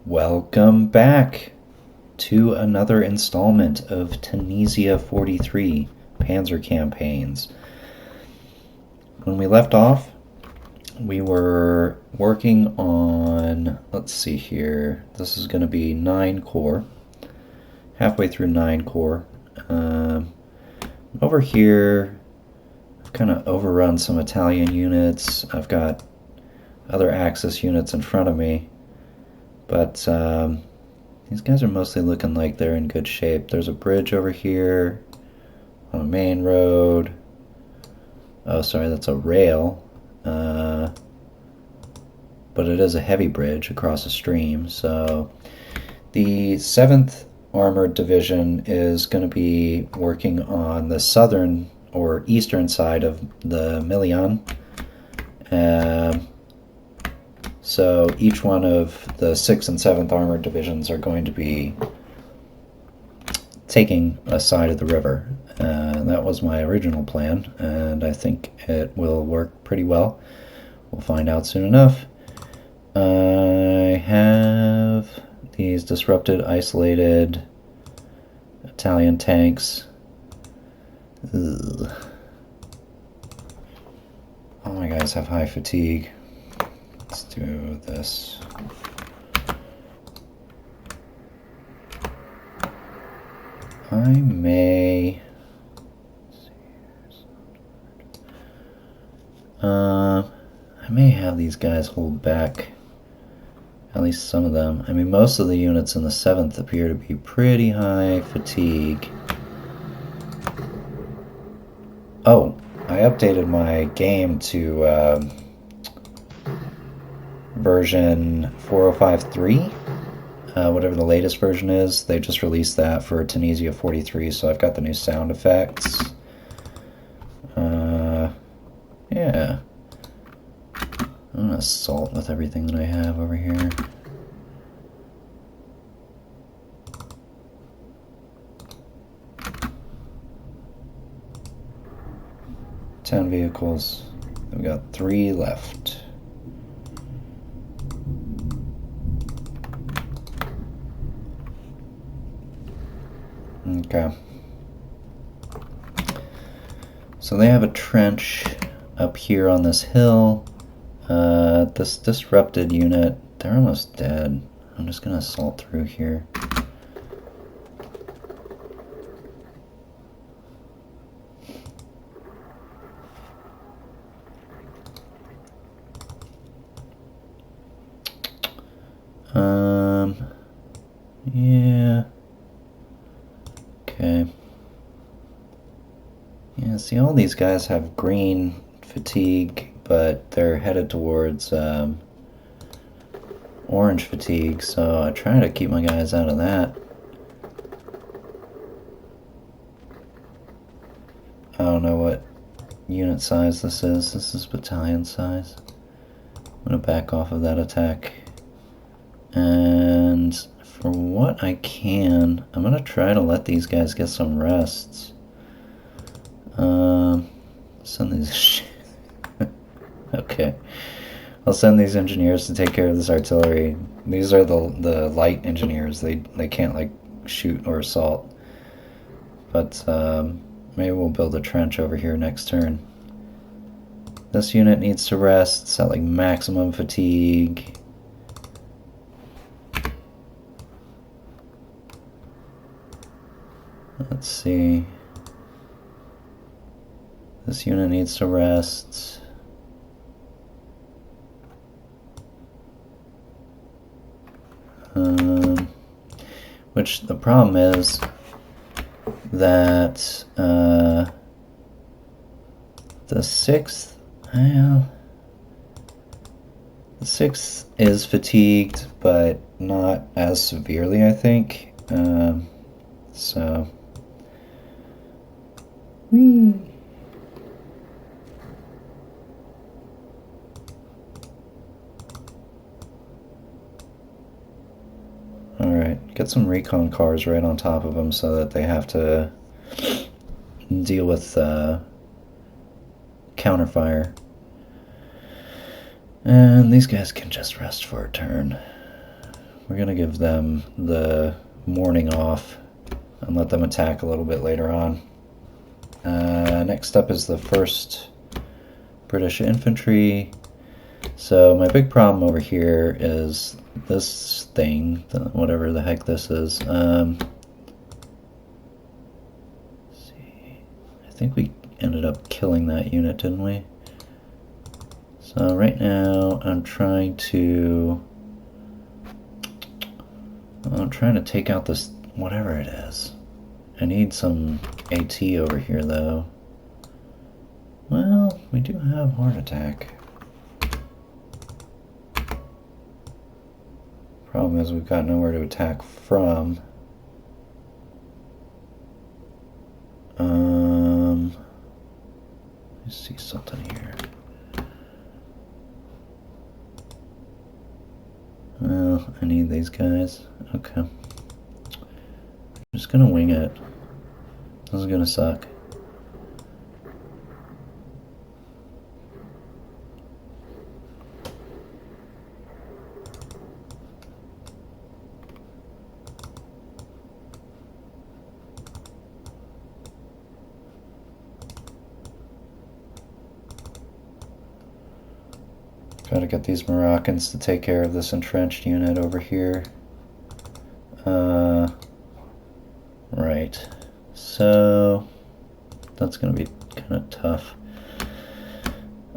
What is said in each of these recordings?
Welcome back to another installment of Tunisia 43 Panzer campaigns. When we left off, we were working on, let's see here, this is going to be 9 Corps, halfway through 9 Corps. Over here, I've kind of overrun some Italian units. I've got other Axis units in front of me. But these guys are mostly looking like they're in good shape. There's a bridge over here on a main road. Oh, sorry, that's a rail. But it is a heavy bridge across a stream. So the 7th Armored Division is going to be working on the southern or eastern side of the Milian. So each one of the 6th and 7th Armored Divisions are going to be taking a side of the river. That was my original plan, and I think it will work pretty well. We'll find out soon enough. I have these disrupted, isolated Italian tanks. Ugh. All my guys have high fatigue. Let's do this. I may have these guys hold back, at least some of them. I mean, most of the units in the 7th appear to be pretty high fatigue. Oh, I updated my game to version 4053, whatever the latest version is. They just released that for Tunisia 43, so I've got the new sound effects. Yeah. I'm gonna assault with everything that I have over here. Ten vehicles. We've got 3 left. Okay. So they have a trench up here on this hill. This disrupted unit, they're almost dead. I'm just gonna assault through here. Yeah. Okay. Yeah, see, all these guys have green fatigue, but they're headed towards orange fatigue, so I try to keep my guys out of that. I don't know what unit size this is. This is battalion size. I'm going to back off of that attack. And for what I can, I'm going to try to let these guys get some rests. Send these... Okay. I'll send these engineers to take care of this artillery. These are the light engineers. They can't, like, shoot or assault. But maybe we'll build a trench over here next turn. This unit needs to rest. It's at, like, maximum fatigue. Let's see. This unit needs to rest. Which the problem is that the 6th, well, the 6th is fatigued, but not as severely, I think. So, whee. Alright, get some recon cars right on top of them so that they have to deal with counterfire. And these guys can just rest for a turn. we're going to give them the morning off and let them attack a little bit later on. Next up is the 1st British Infantry. So my big problem over here is this thing, whatever the heck this is. Let's see. I think we ended up killing that unit, didn't we? So right now I'm trying to take out this, whatever it is. I need some AT over here though. Well, we do have heart attack. Problem is we've got nowhere to attack from. Let's see something here. Well, I need these guys. Okay. I'm just gonna wing it. This is gonna suck. Gotta get these Moroccans to take care of this entrenched unit over here. Right. So that's gonna be kind of tough.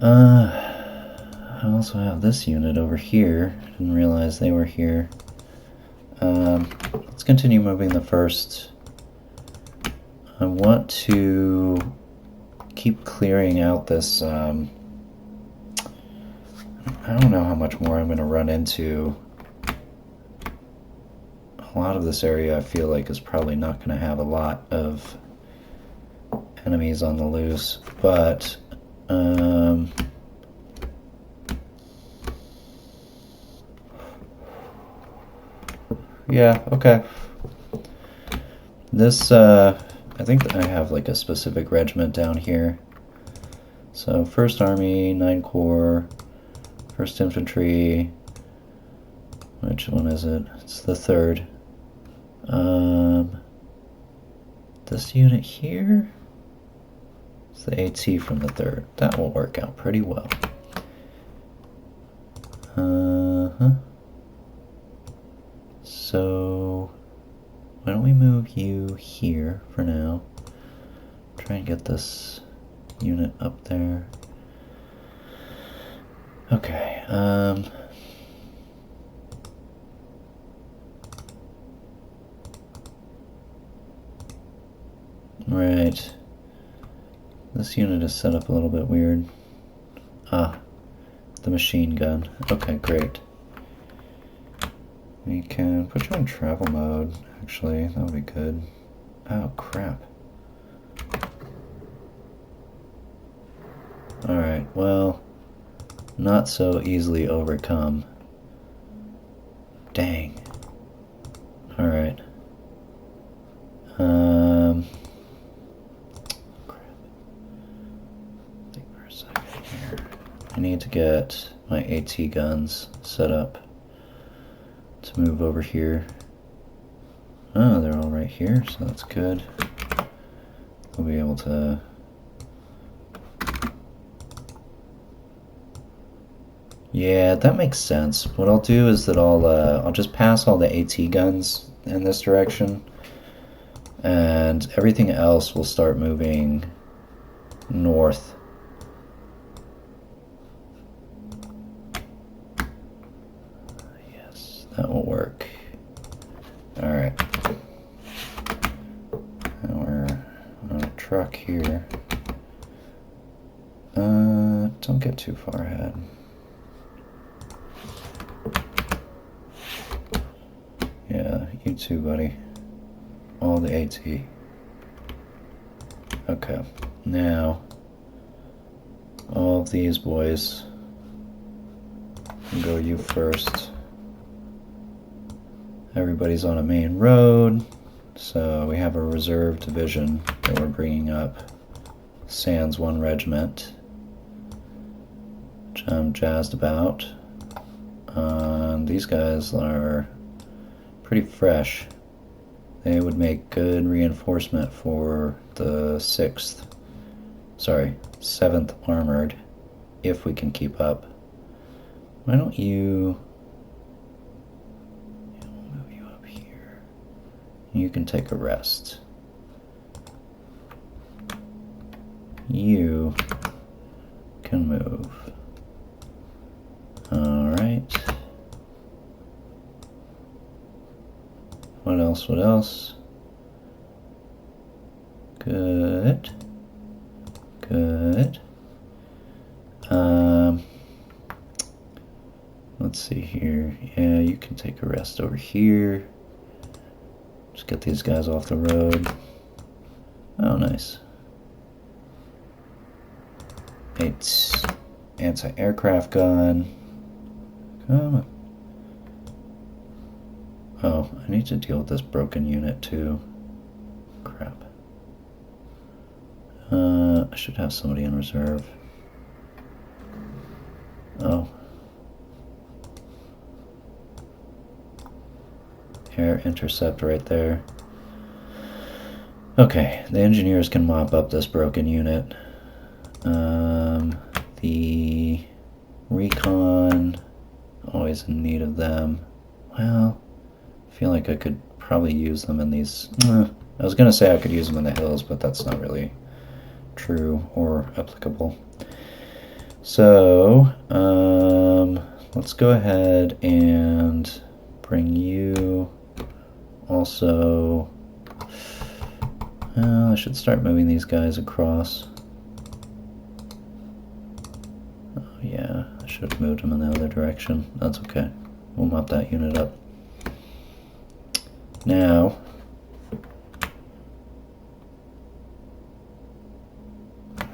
I also have this unit over here. Didn't realize they were here. Let's continue moving the 1st. I want to keep clearing out this. I don't know how much more I'm going to run into. A lot of this area I feel like is probably not going to have a lot of enemies on the loose, but yeah, okay. This, I think I have like a specific regiment down here. So 1st Army, 9 Corps, 1st Infantry, which one is it? It's the 3rd. This unit here, it's the AT from the 3rd. That will work out pretty well. So, why don't we move you here for now? Try and get this unit up there. Okay, right. This unit is set up a little bit weird. Ah, the machine gun. Okay, great. We can put you on travel mode, actually. That would be good. Oh, crap. Alright, well, not so easily overcome. Dang. Alright. Crap. Think for a second here. I need to get my AT guns set up to move over here. Oh, they're all right here, so that's good. We'll be able to yeah, that makes sense. What I'll do is that I'll just pass all the AT guns in this direction, and everything else will start moving north. Yes, that will work. All right. Now we're on a truck here. Don't get too far ahead. Yeah, you too, buddy. All the AT. Okay, now all of these boys can go you first. Everybody's on a main road, so we have a reserve division that we're bringing up. Sans 1 regiment, which I'm jazzed about. These guys are pretty fresh. They would make good reinforcement for the 7th Armored, if we can keep up. Why don't you... I'll move you up here. You can take a rest. You can move. Alright. What else? What else? Good. Good. Let's see here. Yeah, you can take a rest over here. Just get these guys off the road. Oh, nice. 8 anti-aircraft gun. Come on. Oh, I need to deal with this broken unit too. Crap. I should have somebody in reserve. Oh. Air intercept right there. Okay, the engineers can mop up this broken unit. The recon, always in need of them. Well, I feel like I could probably use them in these... I was going to say I could use them in the hills, but that's not really true or applicable. So, let's go ahead and bring you also... I should start moving these guys across. Oh yeah, I should have moved them in the other direction. That's okay. We'll mop that unit up. Now,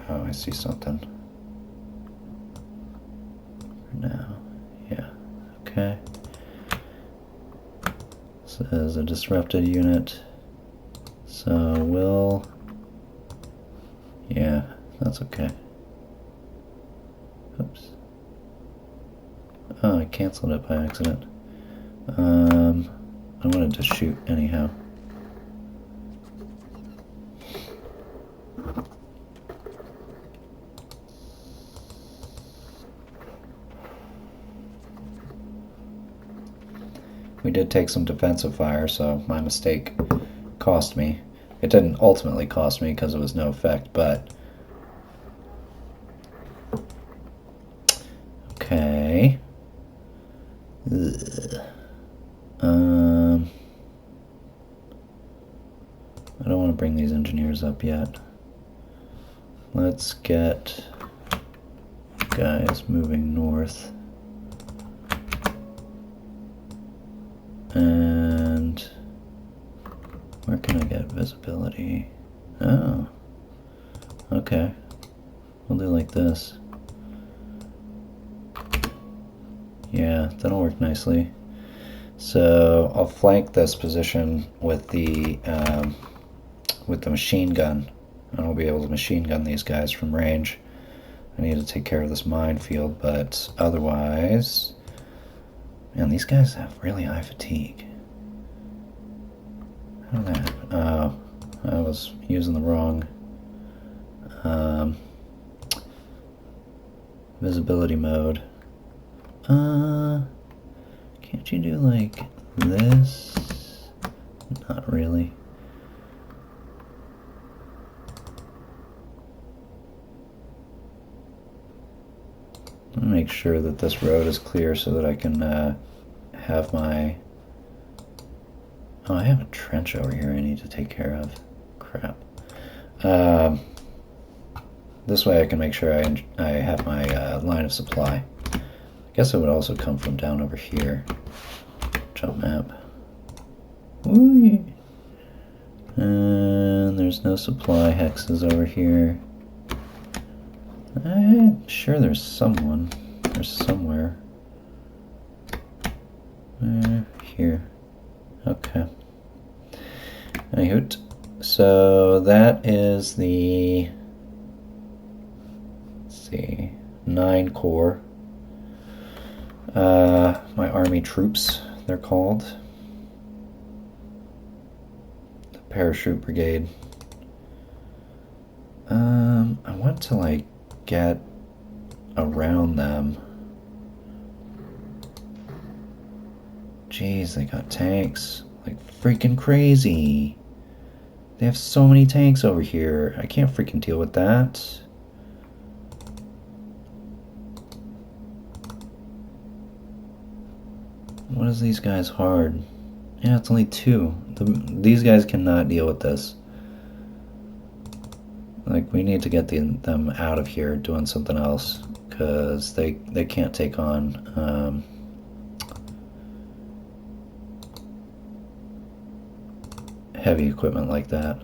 oh, I see something. For now, yeah, okay. This is a disrupted unit, so we'll, yeah, that's okay. Oops. Oh, I canceled it by accident. I wanted to shoot anyhow. We did take some defensive fire, so my mistake cost me. It didn't ultimately cost me because it was no effect, but... Okay. Ugh. I don't want to bring these engineers up yet. Let's get guys moving north. And where can I get visibility? Oh, okay. We'll do like this. Yeah, that'll work nicely. So I'll flank this position with the machine gun, and I'll be able to machine gun these guys from range. I need to take care of this minefield, but otherwise, man, these guys have really high fatigue. How did that happen? Oh, I was using the wrong visibility mode. Can't you do like this? Not really. I'll make sure that this road is clear so that I can have my... Oh, I have a trench over here I need to take care of. Crap. This way I can make sure I have my line of supply. I guess it would also come from down over here. Jump map. Ooh. And there's no supply hexes over here. I'm sure there's someone. There's somewhere. Here. Okay. Anywho, so that is the, let's see, 9 Corps. My army troops, they're called. parachute brigade. I want to like get around them. Jeez, they got tanks like freaking crazy. They have so many tanks over here. I can't freaking deal with that. What is these guys hard? Yeah, it's only 2. These guys cannot deal with this. Like, we need to get them out of here doing something else, because they can't take on heavy equipment like that.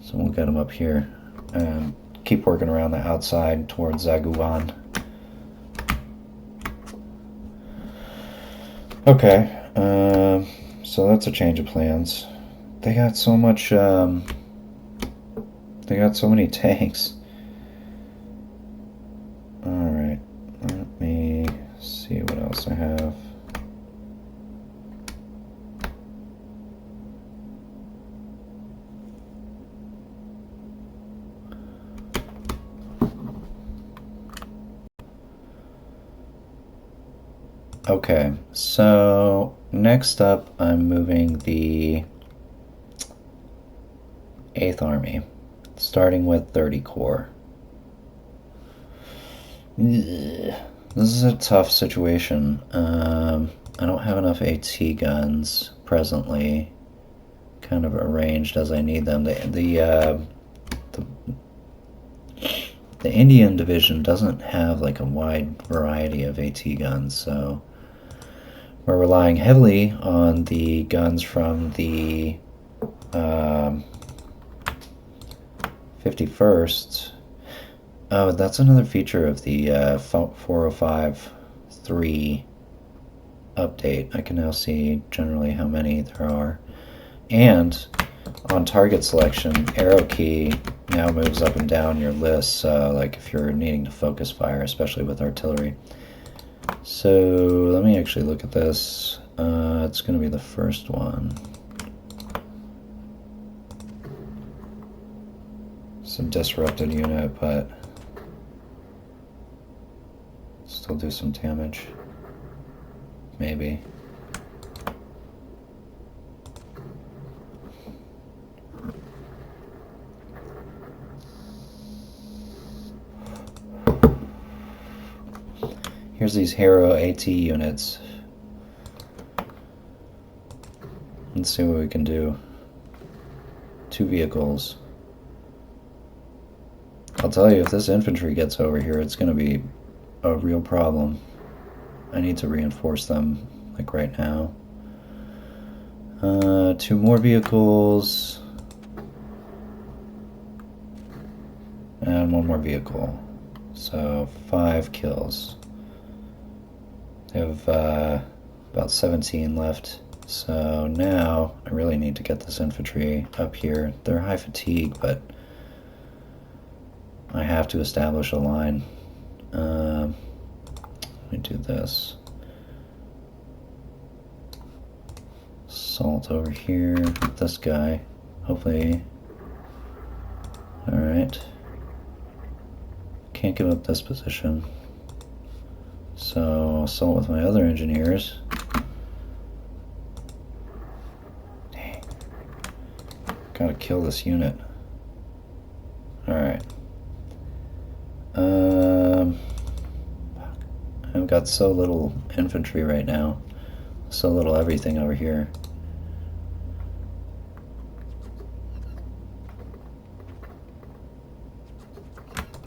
So we'll get them up here and keep working around the outside towards Zaguan. Okay, so that's a change of plans. They got so much, they got so many tanks. Alright, let me see what else I have. Okay, so next up I'm moving the 8th Army, starting with 30 Corps. This is a tough situation. I don't have enough AT guns presently, kind of arranged as I need them. The Indian division doesn't have like a wide variety of AT guns, so we're relying heavily on the guns from the 51st. Oh, that's another feature of the 405.3 update. I can now see generally how many there are. And on target selection, arrow key now moves up and down your list, so like if you're needing to focus fire, especially with artillery. So let me actually look at this. It's going to be the first one. It's a disrupted unit, but still do some damage. Maybe. Here's these Hero AT units. Let's see what we can do. 2 vehicles. I'll tell you, if this infantry gets over here, it's going to be a real problem. I need to reinforce them, like right now. 2 more vehicles. And 1 more vehicle. So 5 kills. They have about 17 left. So now I really need to get this infantry up here. They're high fatigue, but I have to establish a line. Let me do this. Assault over here with this guy. Hopefully. Alright. Can't give up this position. So, assault with my other engineers. Dang. Gotta kill this unit. Alright. I've got so little infantry right now. So little everything over here.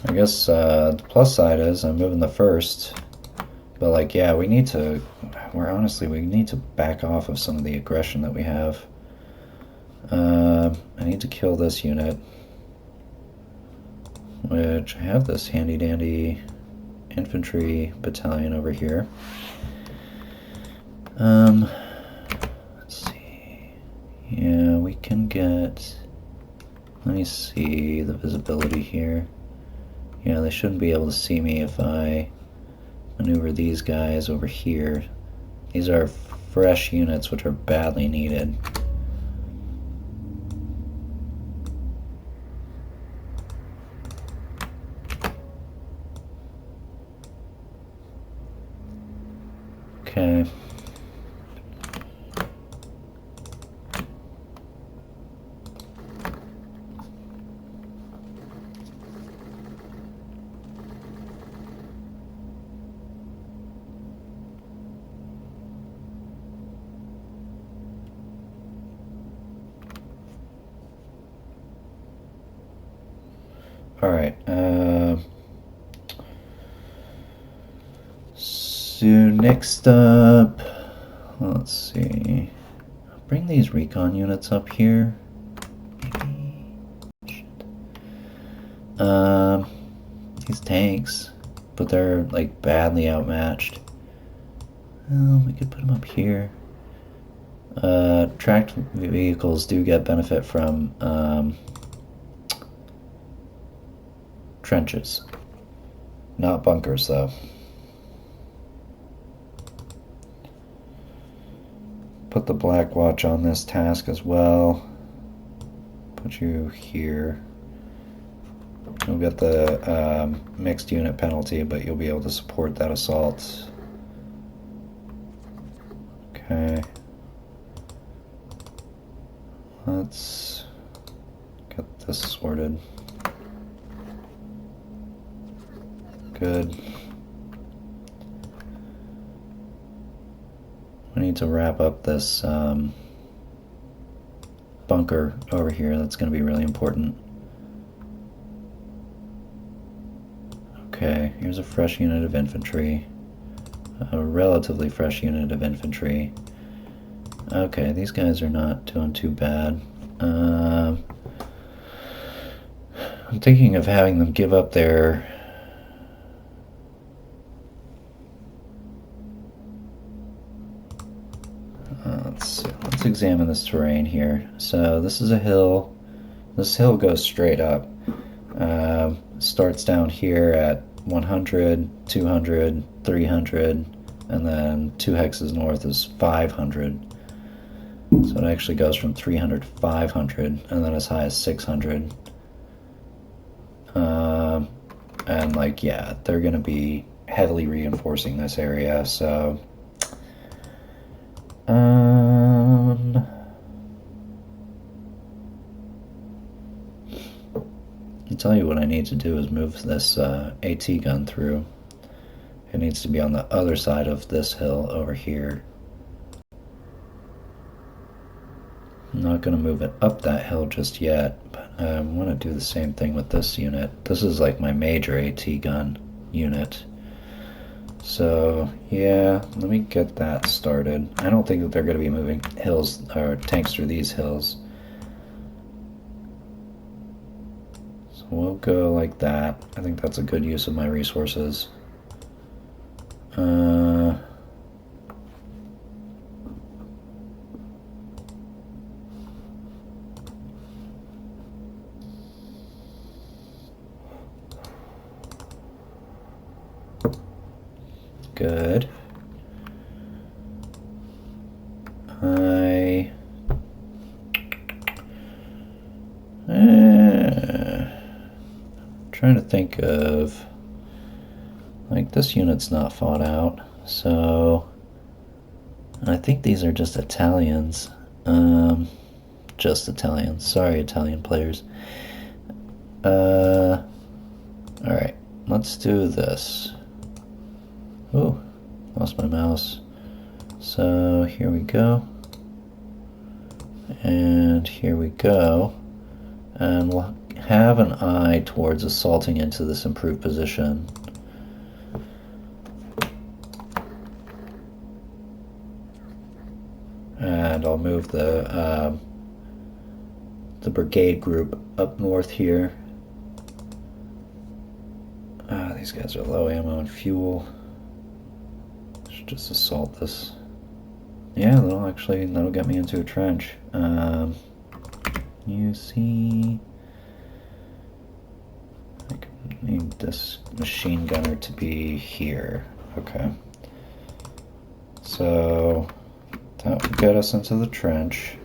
I guess the plus side is I'm moving the 1st. But like, yeah, we need to back off of some of the aggression that we have. I need to kill this unit, which I have this handy dandy infantry battalion over here. Let's see. Yeah, we can get, let me see the visibility here. Yeah, they shouldn't be able to see me if I maneuver these guys over here. These are fresh units which are badly needed. Okay. All right. So next up, let's see. Bring these recon units up here. These tanks, but they're like badly outmatched. We could put them up here. Tracked vehicles do get benefit from trenches, not bunkers though. Put the Black Watch on this task as well. Put you here. You'll get the mixed unit penalty, but you'll be able to support that assault. Okay. Let's get this sorted. Good. We need to wrap up this bunker over here. That's going to be really important. Okay, here's a fresh unit of infantry. A relatively fresh unit of infantry. Okay, these guys are not doing too bad. I'm thinking of having them give up their... let's see. Let's examine this terrain here. So this is a hill. This hill goes straight up. Starts down here at 100, 200, 300, and then 2 hexes north is 500. So it actually goes from 300 to 500, and then as high as 600. And like, yeah, they're going to be heavily reinforcing this area, so... I'll tell you what I need to do is move this AT gun through. It needs to be on the other side of this hill over here. I'm not going to move it up that hill just yet, but I want to do the same thing with this unit. This is like my major AT gun unit. So, yeah, let me get that started. I don't think that they're going to be moving hills or tanks through these hills. So we'll go like that. I think that's a good use of my resources. Good. Trying to think of, like, this unit's not fought out, so I think these are just Italians. Just Italians. Sorry, Italian players. Alright, let's do this. Oh, lost my mouse. So here we go. And here we go. And we'll have an eye towards assaulting into this improved position. And I'll move the brigade group up north here. These guys are low ammo and fuel. Should just assault this. Yeah, that'll get me into a trench. You see, I need this machine gunner to be here. Okay. So that would get us into the trench.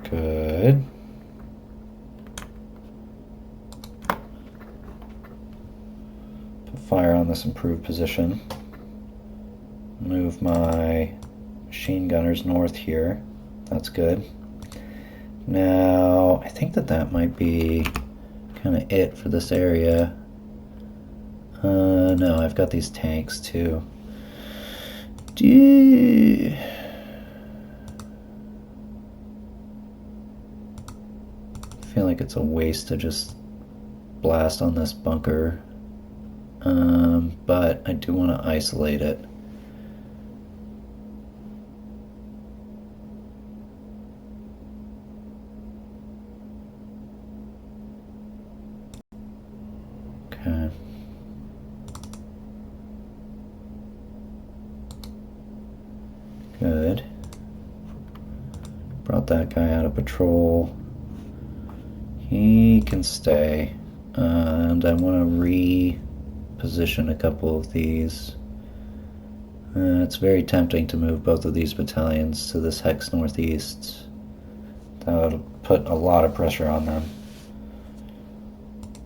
Good. Put fire on this improved position. Move my machine gunners north here. That's good. Now, I think that might be kind of it for this area. No, I've got these tanks too. I feel like it's a waste to just blast on this bunker, but I do want to isolate it. Okay. Good. Brought that guy out of patrol. He can stay. And I want to reposition a couple of these. It's very tempting to move both of these battalions to this hex northeast. That would put a lot of pressure on them.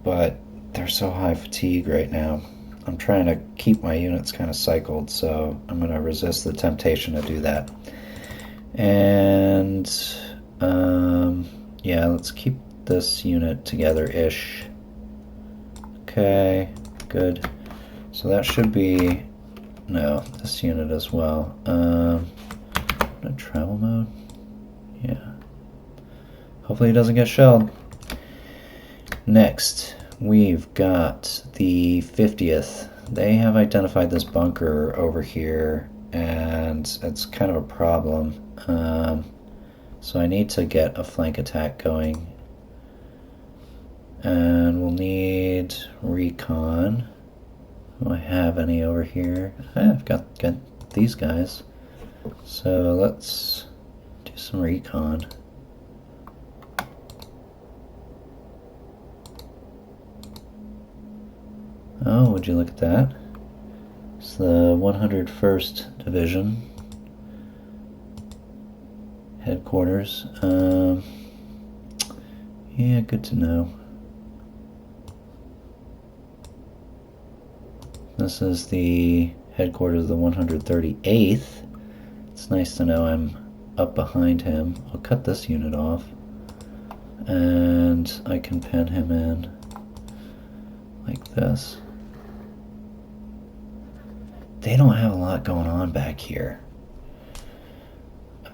But they're so high fatigue right now. I'm trying to keep my units kind of cycled, so I'm going to resist the temptation to do that. And yeah, let's keep this unit together-ish. Okay, good. So that should be, no, this unit as well. Travel mode? Yeah. Hopefully it doesn't get shelled. Next, we've got the 50th. They have identified this bunker over here, and it's kind of a problem. So I need to get a flank attack going. And we'll need recon. Do I have any over here? I've got these guys. So let's do some recon. Oh, would you look at that? It's the 101st Division headquarters. Yeah, good to know. This is the headquarters of the 138th. It's nice to know I'm up behind him. I'll cut this unit off, and I can pen him in like this. They don't have a lot going on back here.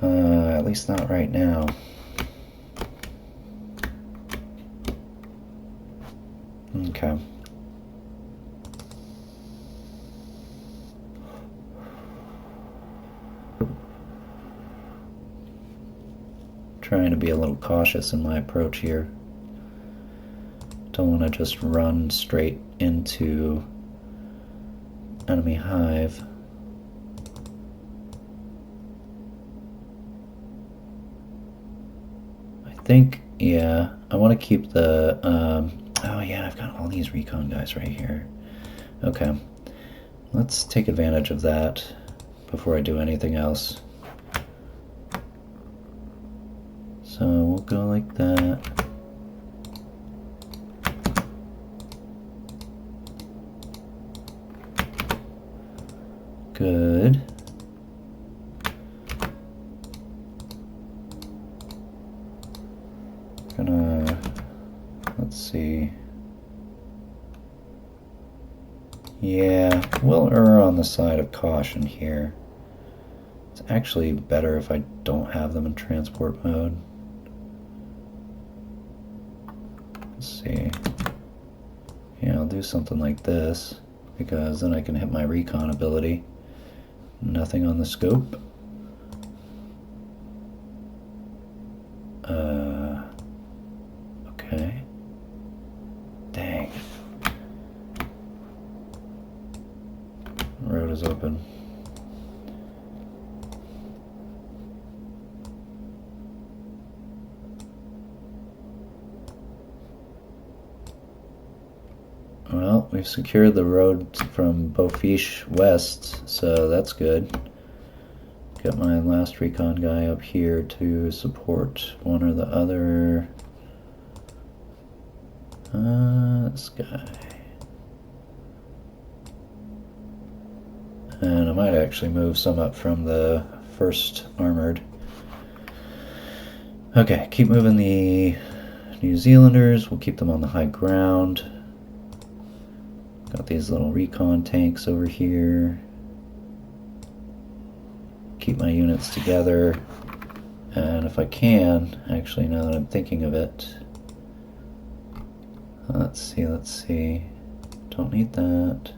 At least not right now. Okay. Trying to be a little cautious in my approach here. Don't want to just run straight into enemy hive. I think, yeah, I want to keep the, oh yeah, I've got all these recon guys right here. Okay, let's take advantage of that before I do anything else. So we'll go like that. Good. Let's see. Yeah, we'll err on the side of caution here. It's actually better if I don't have them in transport mode. Let's see. Yeah, I'll do something like this, because then I can hit my recon ability. Nothing on the scope. Okay. Dang. Road is open. Well, we've secured the road from Beaufiche west, so that's good. Got my last recon guy up here to support one or the other. This guy. might actually move some up from the first armored. Okay, keep moving the New Zealanders. We'll keep them on the high ground. Got these little recon tanks over here. Keep my units together. And if I can, actually, now that I'm thinking of it, let's see. Don't need that.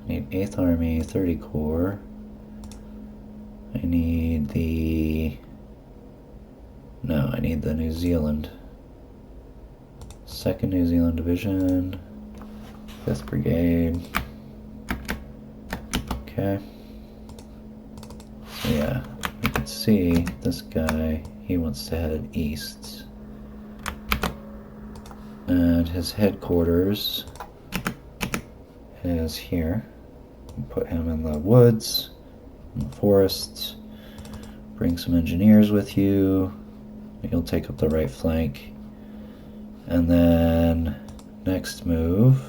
I need 8th Army, 30 Corps. I need the... No, I need the New Zealand. 2nd New Zealand Division. 5th Brigade. Okay. So yeah, you can see this guy, he wants to head east. And his headquarters is here. Put him in the woods, in the forests. Bring some engineers with you. You'll take up the right flank. And then next move,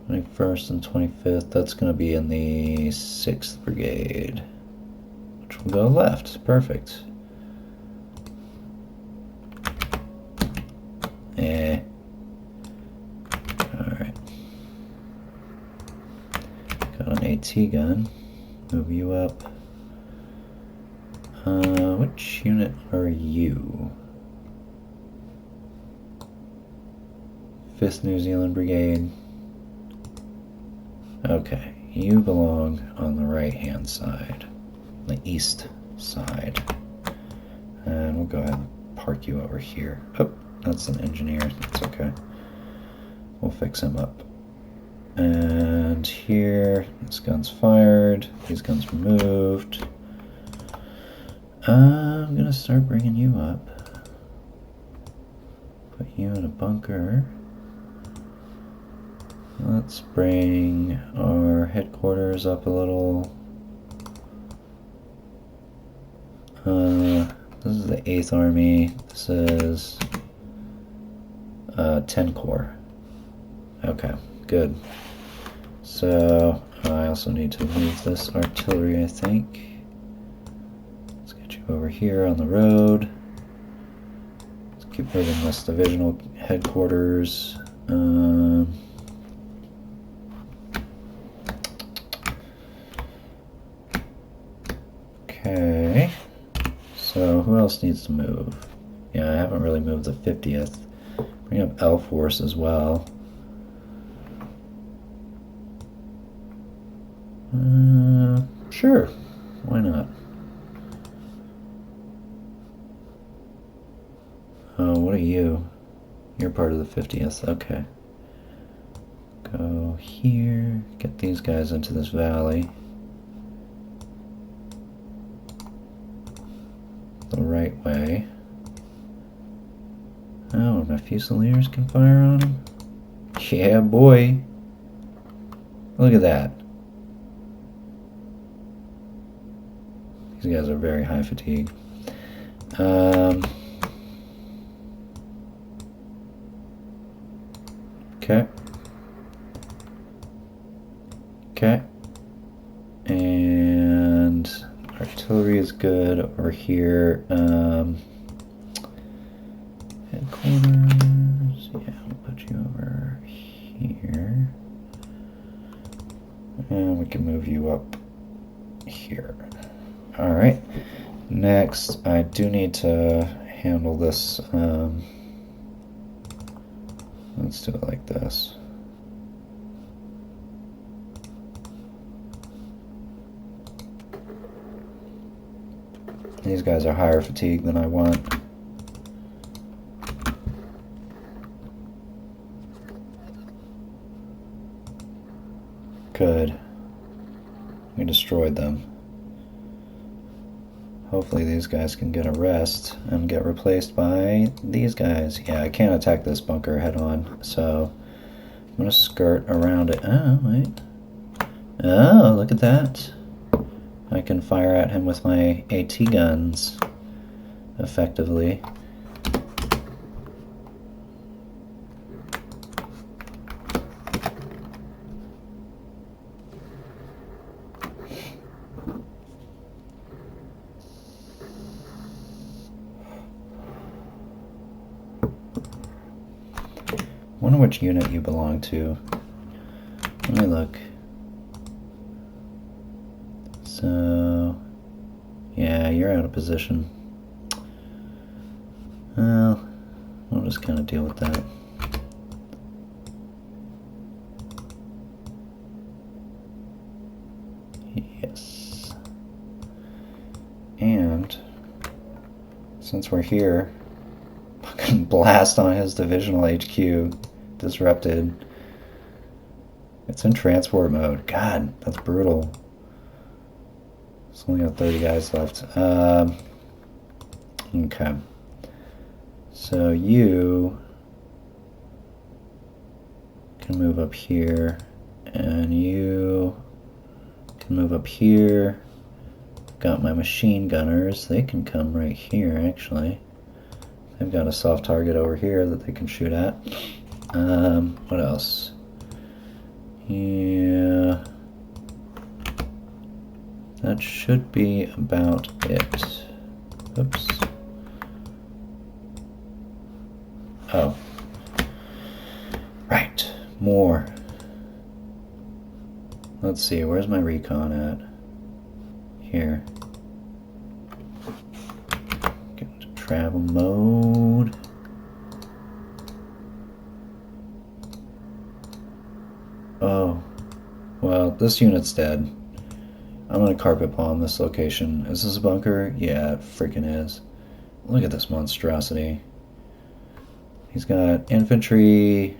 21st and 25th, that's going to be in the 6th Brigade, which will go left. Perfect. Alright. Got an AT gun. Move you up. Which unit are you? 5th New Zealand Brigade. Okay, you belong on the right-hand side, the east side. And we'll go ahead and park you over here. Oh, that's an engineer. That's okay. We'll fix him up. And here, this gun's fired. These guns removed. I'm gonna start bringing you up. Put you in a bunker. Let's bring our headquarters up a little. This is the 8th Army. This is 10 Corps. Okay, good. So I also need to move this artillery, I think. Let's get you over here on the road. Let's keep moving this divisional headquarters. Okay, so who else needs to move? Yeah, I haven't really moved the 50th. Bring up L Force as well. Sure, why not? Oh, what are you? You're part of the 50th, okay. Go here, get these guys into this valley. The right way. Oh, my Fusiliers can fire on them? Yeah, boy. Look at that. These guys are very high fatigue. Okay. Okay. And artillery is good over here. Headquarters. Yeah, we'll put you over here. And we can move you up here. Alright. Next, I do need to handle this. Let's do it like this. These guys are higher fatigue than I want. Good. We destroyed them. Hopefully these guys can get a rest and get replaced by these guys. Yeah, I can't attack this bunker head on, so I'm gonna skirt around it. Oh, wait. Oh, look at that. I can fire at him with my AT guns effectively. Wonder which unit you belong to. Let me look. So, yeah, you're out of position. Well, we'll just kind of deal with that. Yes. And since we're here, fucking blast on his divisional HQ. Disrupted. It's in transport mode. God, that's brutal. It's only got 30 guys left. Okay. So you can move up here, and you can move up here. Got my machine gunners. They can come right here, actually. They've got a soft target over here that they can shoot at. What else? Yeah. That should be about it. Oops. Oh. Right. More. Let's see, where's my recon at? Here. Get into travel mode. Oh. Well, this unit's dead. I'm gonna carpet bomb this location. Is this a bunker? Yeah, it freaking is. Look at this monstrosity. He's got infantry.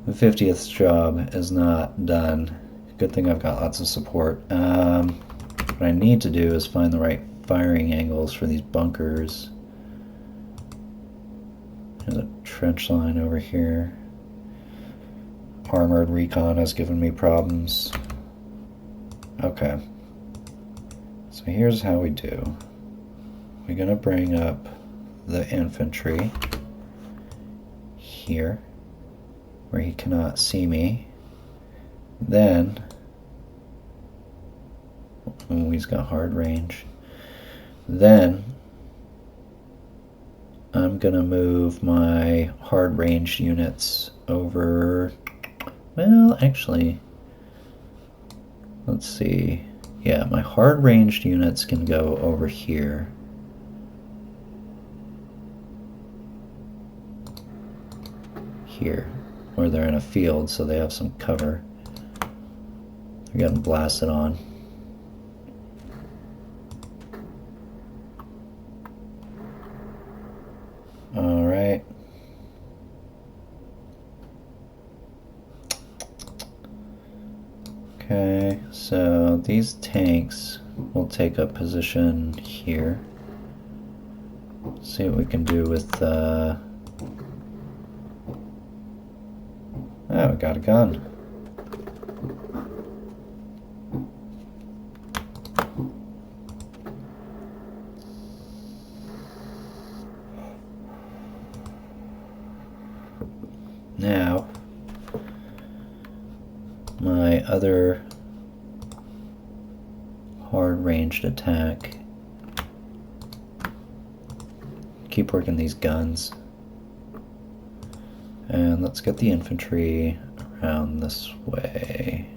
The 50th job is not done. Good thing I've got lots of support. What I need to do is find the right firing angles for these bunkers. There's a trench line over here. Armored recon has given me problems. Okay. So here's how we do. We're gonna bring up the infantry here, where he cannot see me. Then, oh, he's got hard range. Then, I'm gonna move my hard range units over. Well, actually, let's see. Yeah, my hard ranged units can go over here. Here, where they're in a field, so they have some cover. They're getting blasted on. All right. Okay, so these tanks will take up position here. See what we can do with oh, we got a gun. Now, my other hard-ranged attack. Keep working these guns. And let's get the infantry around this way.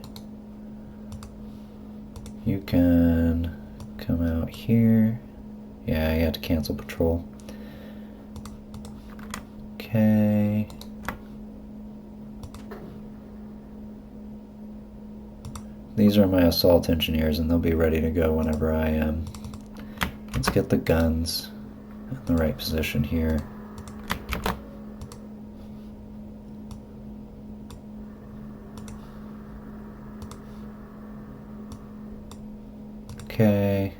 You can come out here. Yeah, you had to cancel patrol. Okay. These are my assault engineers, and they'll be ready to go whenever I am. Let's get the guns in the right position here. Okay.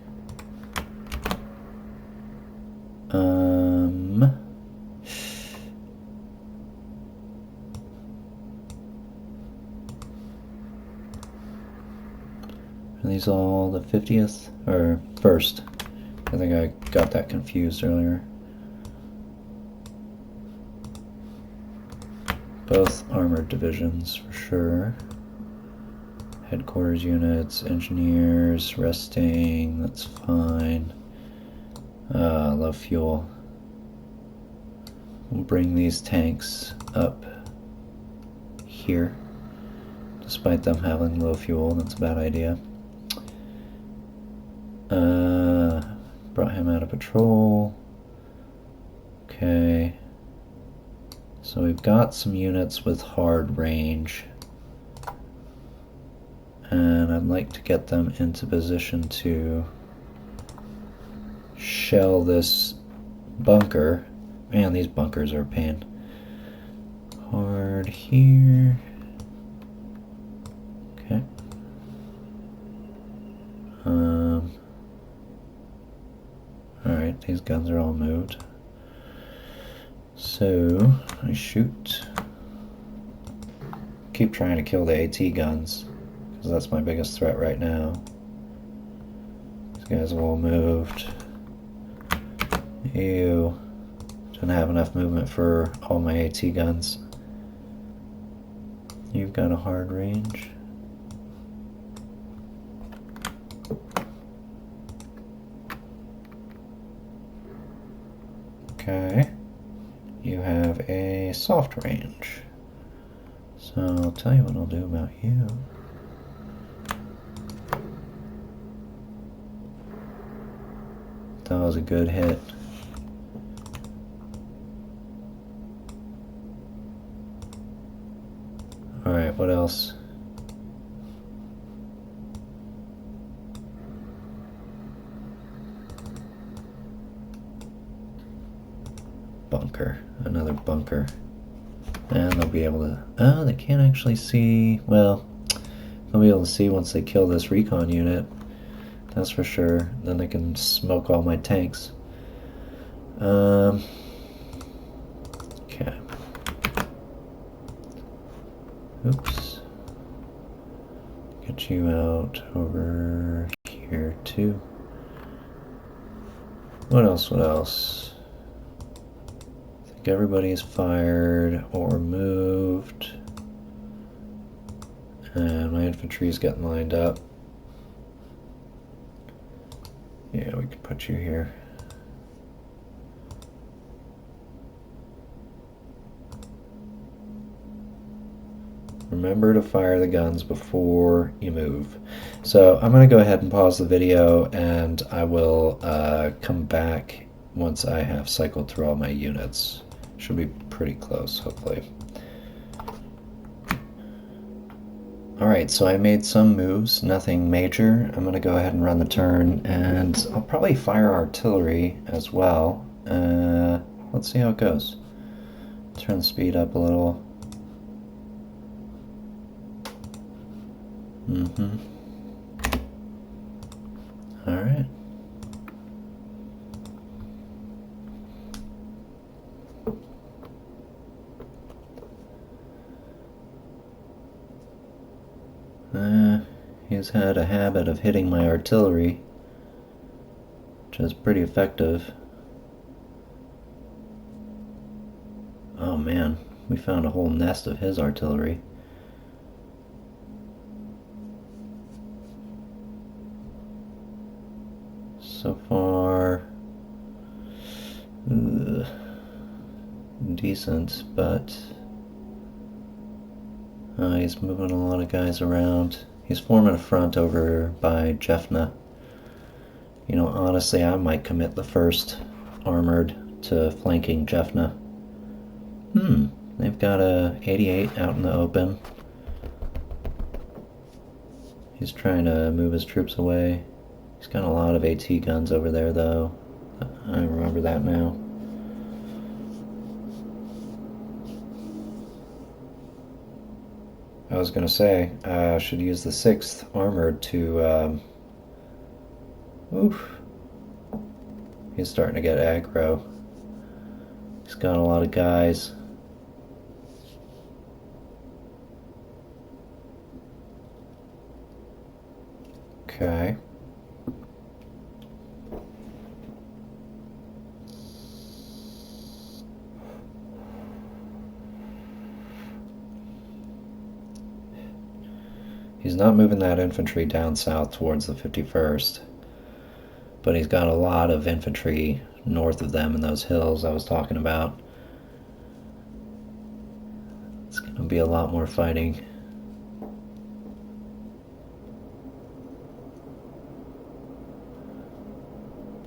Are these all the 50th or 1st? I think I got that confused earlier. Both armored divisions for sure. Headquarters units, engineers, resting, that's fine. Low fuel. We'll bring these tanks up here. Despite them having low fuel, that's a bad idea. Brought him out of patrol. Okay. So we've got some units with hard range. And I'd like to get them into position to shell this bunker. Man, these bunkers are a pain. Hard here. Okay. Alright, these guns are all moved. So, I shoot. Keep trying to kill the AT guns, because that's my biggest threat right now. These guys have all moved. Ew. Didn't have enough movement for all my AT guns. You've got a hard range. Okay. You have a soft range. So I'll tell you what I'll do about you. That was a good hit. Alright, what else? Bunker. Another bunker. And they'll be able to... Oh, they can't actually see... Well, they'll be able to see once they kill this recon unit. That's for sure. Then they can smoke all my tanks. Okay. Oops. Get you out over here too. What else? What else? I think everybody's fired or moved. And my infantry's getting lined up. Yeah, we can put you here. Remember to fire the guns before you move. So I'm going to go ahead and pause the video, and I will come back once I have cycled through all my units. Should be pretty close, hopefully. Alright, so I made some moves, nothing major. I'm going to go ahead and run the turn, and I'll probably fire artillery as well. Let's see how it goes. Turn the speed up a little. Alright. He's had a habit of hitting my artillery, which is pretty effective. Oh man, we found a whole nest of his artillery. So far, decent, but he's moving a lot of guys around. He's forming a front over by Jeffna. You know, honestly, I might commit the first armored to flanking Jeffna. They've got a 88 out in the open. He's trying to move his troops away. He's got a lot of AT guns over there, though. I remember that now. I was going to say, I should use the 6th Armored to... Oof. He's starting to get aggro. He's got a lot of guys. Okay. He's not moving that infantry down south towards the 51st, but he's got a lot of infantry north of them in those hills I was talking about. There'll be a lot more fighting.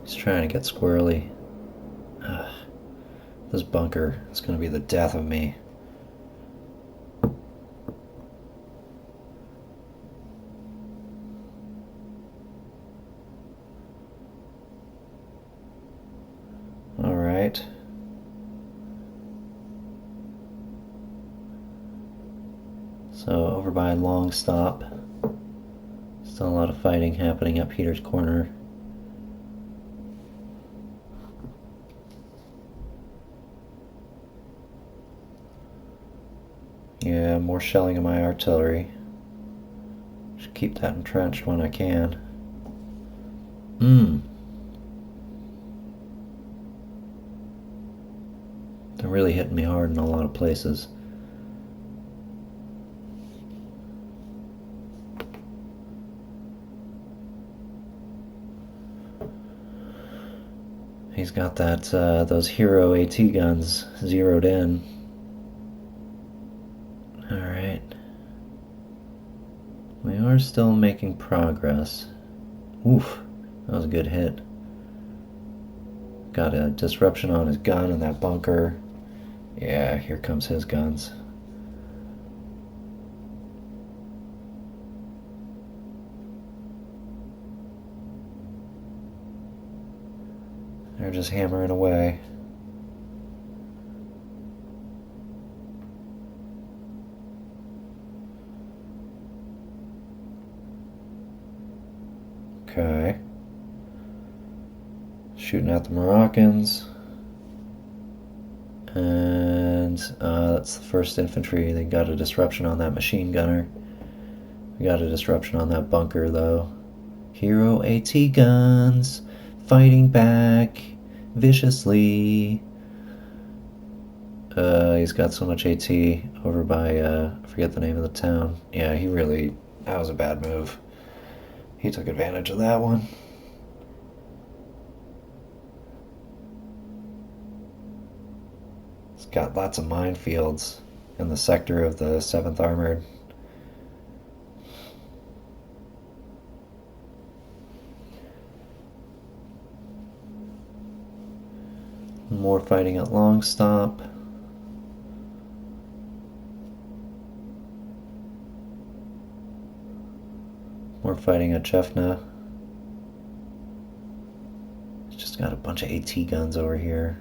He's trying to get squirrely. This bunker is going to be the death of me. Alright. So over by Long Stop. Still a lot of fighting happening at Peter's Corner. Yeah, more shelling of my artillery. Should keep that entrenched when I can. They're really hitting me hard in a lot of places. He's got that those Hero AT guns zeroed in. Alright. We are still making progress. Oof, that was a good hit. Got a disruption on his gun in that bunker. Yeah, here comes his guns. They're just hammering away. Okay. Shooting at the Moroccans. And that's the 1st Infantry. They got a disruption on that machine gunner. We got a disruption on that bunker, though. Hero AT guns fighting back viciously. He's got so much AT over by, I forget the name of the town. Yeah, that was a bad move. He took advantage of that one. It's got lots of minefields in the sector of the 7th Armored. More fighting at Long Stop. More fighting at Chefna. He's just got a bunch of AT guns over here.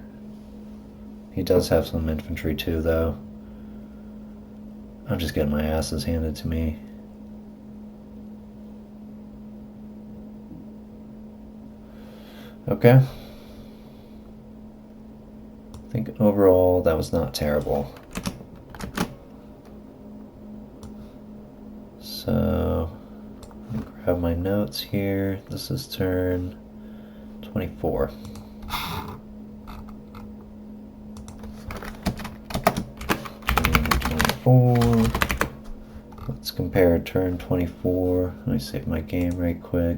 He does have some infantry too, though. I'm just getting my asses handed to me. Okay. I think overall that was not terrible. So, let me grab my notes here. This is turn 24. Let's compare turn 24. Let me save my game right quick.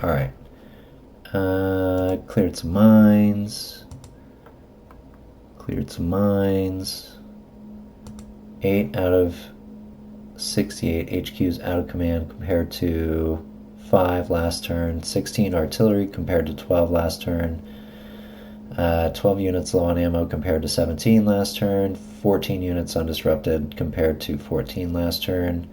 Alright. Cleared some mines. Cleared some mines. 8 out of 68 HQs out of command compared to 5 last turn. 16 artillery compared to 12 last turn. 12 units low on ammo compared to 17 last turn. 14 units undisrupted compared to 14 last turn.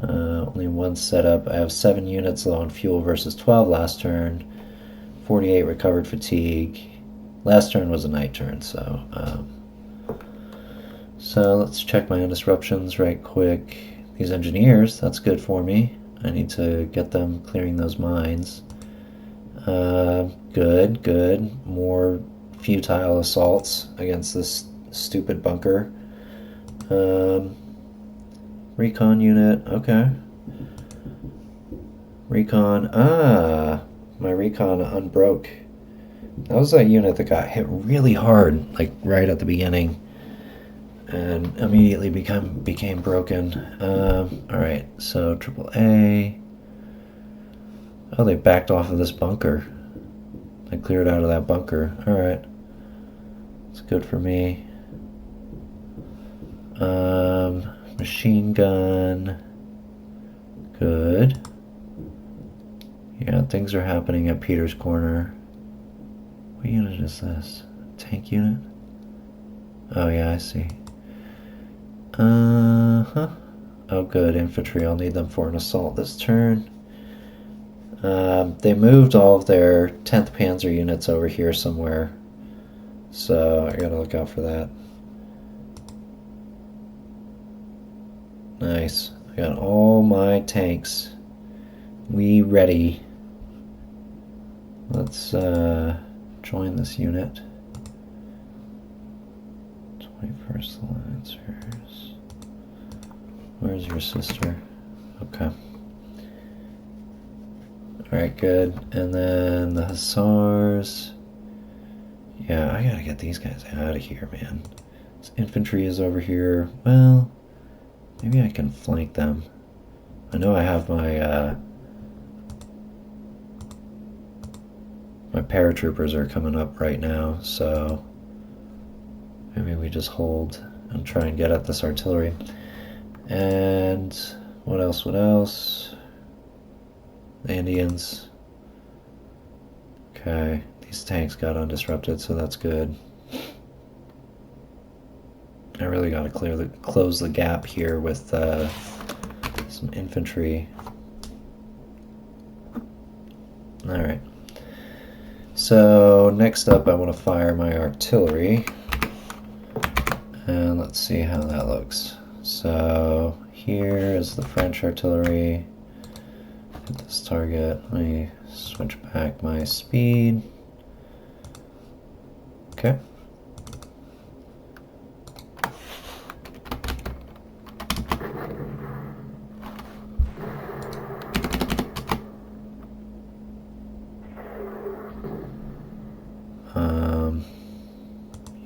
Only one setup. I have 7 units low on fuel versus 12 last turn. 48 recovered fatigue. Last turn was a night turn, so let's check my undisruptions right quick. These engineers, that's good for me. I need to get them clearing those mines. Good. More futile assaults against this stupid bunker. Recon unit, okay. Recon, my recon unbroke. That was a unit that got hit really hard, like right at the beginning. and immediately became broken. Alright, so AAA. Oh, they backed off of this bunker. They cleared out of that bunker. Alright. It's good for me. Machine gun. Good. Yeah, things are happening at Peter's Corner. What unit is this? Tank unit? Oh yeah, I see. Uh-huh. Oh good, infantry. I'll need them for an assault this turn. They moved all of their 10th Panzer units over here somewhere. So I gotta look out for that. Nice. I got all my tanks. We ready. Let's join this unit. 21st Lancers. Where's your sister? Okay. Alright, good. And then the Hussars. Yeah, I gotta get these guys out of here, man. This infantry is over here. Well, maybe I can flank them. I know I have my my paratroopers are coming up right now, so maybe we just hold and try and get at this artillery. And what else? What else? The Indians. Okay, these tanks got undisrupted, so that's good. I really got to close the gap here with some infantry. All right. So next up, I want to fire my artillery, and let's see how that looks. So here is the French artillery. Hit this target. Let me switch back my speed. Okay.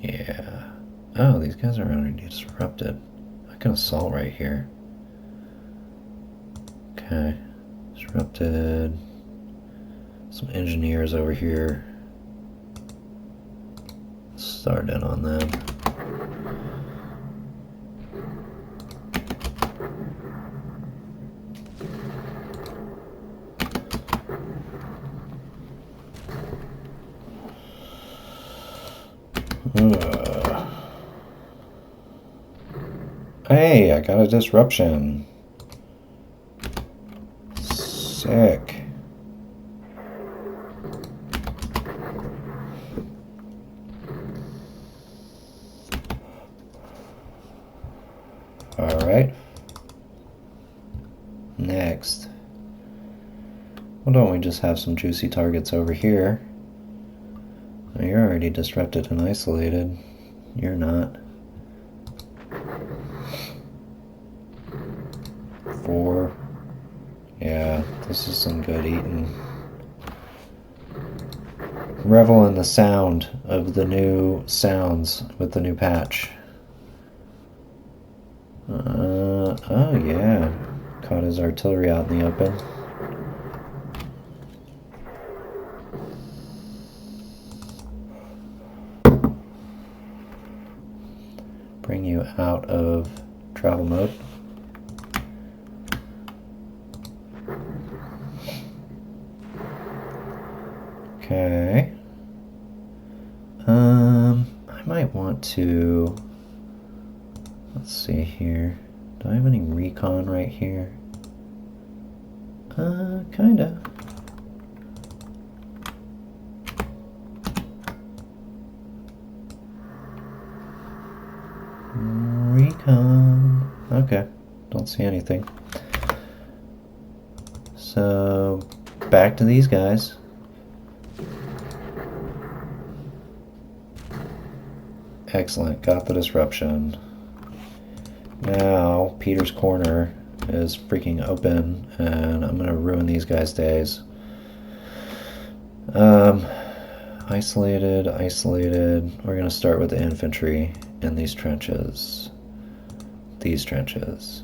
Yeah. Oh, these guys are already disrupted. I can assault right here. Okay. Disrupted. Some engineers over here. Start in on them. Hey, I got a disruption. Sick. All right. Next. Why don't we just have some juicy targets over here? Oh, you're already disrupted and isolated. You're not. 4. Yeah, this is some good eating. Revel in the sound of the new sounds with the new patch. Oh yeah. Caught his artillery out in the open. Bring you out of travel mode. Okay. I might want to, let's see here. Do I have any recon right here? Kinda. Recon. Okay. Don't see anything. So, back to these guys. Excellent, got the disruption. Now, Peter's Corner is freaking open, and I'm gonna ruin these guys' days. Isolated. We're gonna start with the infantry in these trenches. these trenches.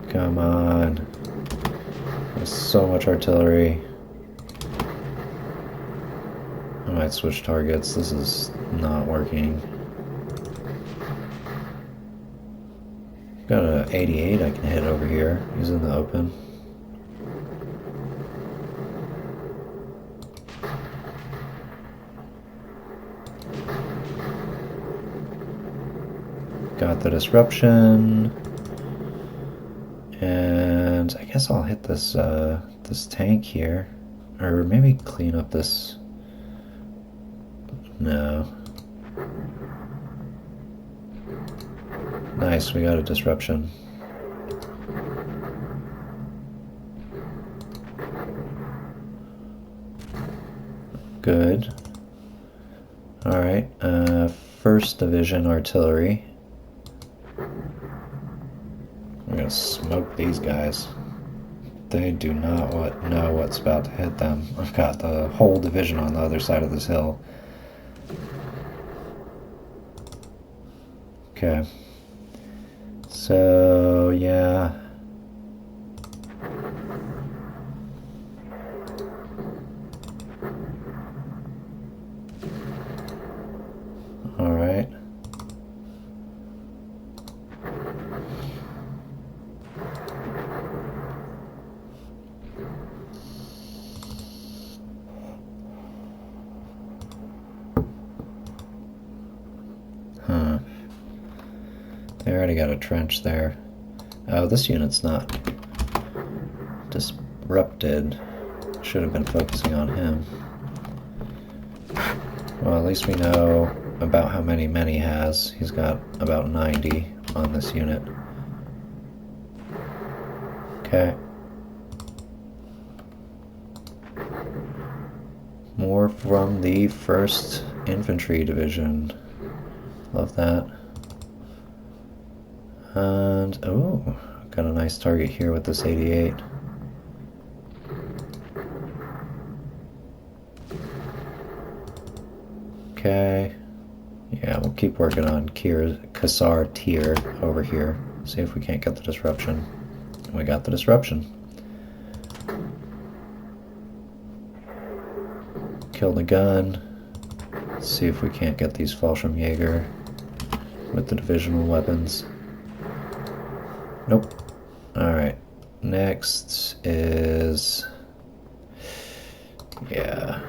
Come on. There's so much artillery. I might switch targets. This is not working. Got an 88 I can hit over here. He's in the open. Got the disruption. And I guess I'll hit this this tank here. Or maybe clean up this. No. Nice, we got a disruption. Good. Alright, 1st Division Artillery. We're gonna smoke these guys. They do not know what's about to hit them. I've got the whole division on the other side of this hill. Okay. So, yeah. All right. Huh. They already got a trench there. Oh, this unit's not disrupted. Should have been focusing on him. Well, at least we know about how many men he has. He's got about 90 on this unit. Okay. More from the 1st Infantry Division. Love that. And, oh, got a nice target here with this 88. Okay. Yeah, we'll keep working on Kassar tier over here. See if we can't get the disruption. We got the disruption. Kill the gun. See if we can't get these Fallschirmjäger with the divisional weapons. Nope. Alright. Next is... yeah.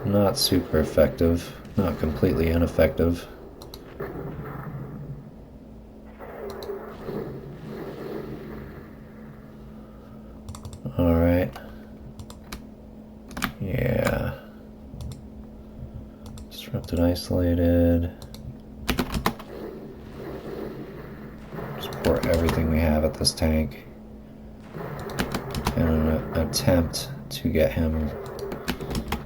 Not super effective. Not completely ineffective. Alright. Yeah. Disrupted, isolated. Just pour everything we have at this tank. In an attempt to get him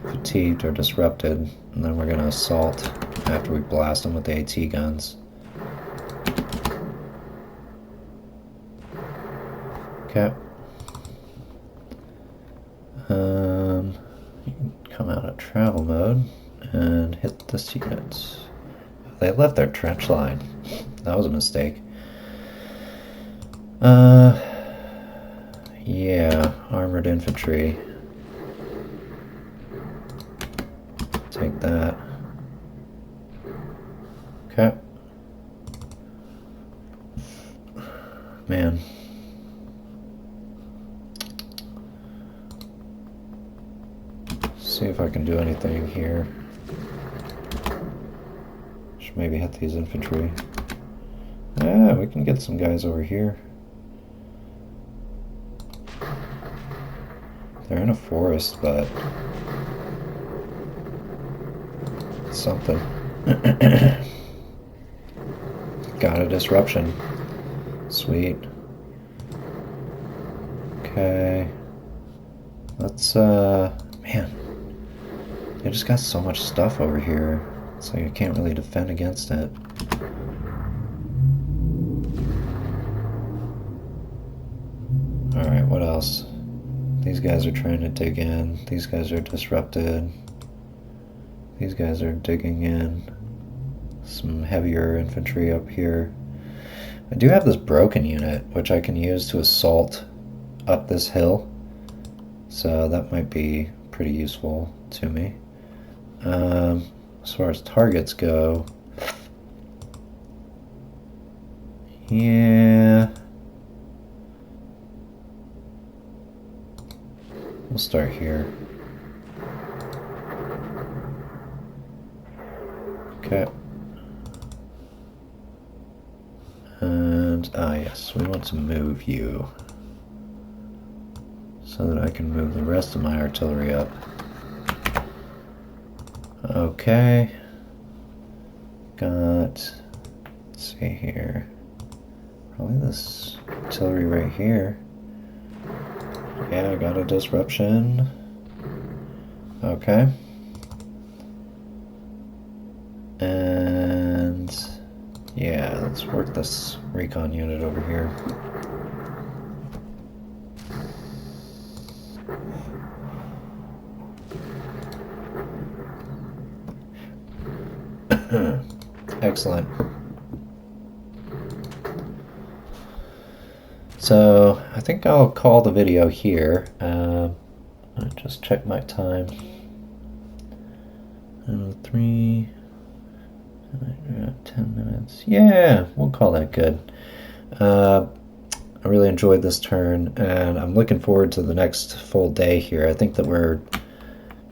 fatigued or disrupted. And then we're going to assault after we blast him with the AT guns. Okay. You can come out of travel mode and hit this unit. They left their trench line. That was a mistake. Yeah, armored infantry. Take that. Okay. Man. See if I can do anything here. Should maybe hit these infantry. Yeah, we can get some guys over here. They're in a forest, but something. Got a disruption. Sweet. Okay. Let's, man. They just got so much stuff over here. It's like I can't really defend against it. Alright, what else? These guys are trying to dig in. These guys are disrupted. These guys are digging in. Some heavier infantry up here. I do have this broken unit, which I can use to assault up this hill. So that might be pretty useful to me. As far as targets go, yeah, we'll start here. Okay. And, yes, we want to move you so that I can move the rest of my artillery up. Okay. Got, let's see here, probably this artillery right here. Yeah, I got a disruption. Okay. And yeah, let's work this recon unit over here. Excellent. So I think I'll call the video here. I'll just check my time. 3, 10 minutes. Yeah, we'll call that good. I really enjoyed this turn, and I'm looking forward to the next full day here. I think that we're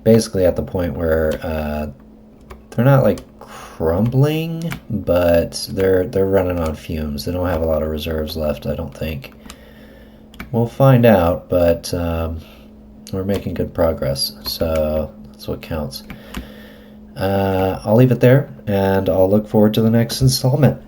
basically at the point where they're not like crumbling, but they're running on fumes. They don't have a lot of reserves left, I don't think. We'll find out, but we're making good progress, so that's what counts. I'll leave it there, and I'll look forward to the next installment.